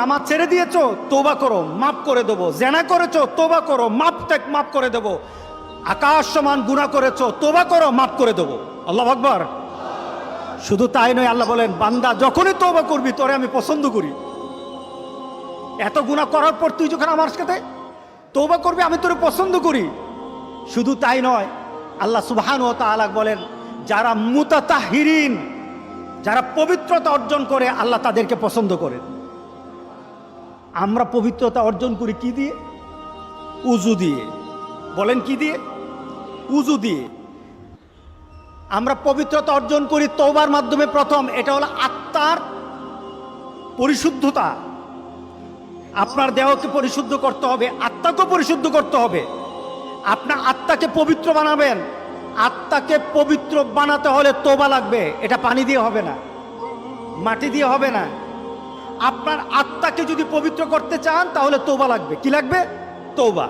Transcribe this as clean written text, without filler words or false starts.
নামাজ ছেড়ে দিয়েছো, তওবা করো, মাফ করে দেবো। জেনা করেছো, তওবা করো, মাফ করে দেবো। আকাশ সমান গুনাহ করেছো, তওবা করো, মাফ করে দেবো। আল্লাহু আকবার। শুধু তাই নয়, আল্লাহ বলেন, বান্দা যখনই তওবা করবি তোরে আমি পছন্দ করি। এত গুনাহ করার পর তুই যখন আমার সাথে তওবা করবি, আমি তোরে পছন্দ করি। শুধু তাই নয়, আল্লাহ সুবহানাহু ওয়া তাআলা বলেন, যারা মুতাতাহহিরিন, যারা পবিত্রতা অর্জন করে, আল্লাহ তাদেরকে পছন্দ করেন। আমরা পবিত্রতা অর্জন করি কি দিয়ে? উযু দিয়ে। বলেন কি দিয়ে? উযু দিয়ে। আমরা পবিত্রতা অর্জন করি তওবার মাধ্যমে। প্রথম এটা হলো আত্মার পরিশুদ্ধতা। আপনার দেহকে পরিশুদ্ধ করতে হবে, আত্মাকে পরিশুদ্ধ করতে হবে। আপনার আত্মাকে পবিত্র বানাবেন। আত্মাকে পবিত্র বানাতে হলে তওবা লাগবে। এটা পানি দিয়ে হবে না, মাটি দিয়ে হবে না। আপনার আত্মাকে যদি পবিত্র করতে চান তাহলে তওবা লাগবে। কি লাগবে? তওবা।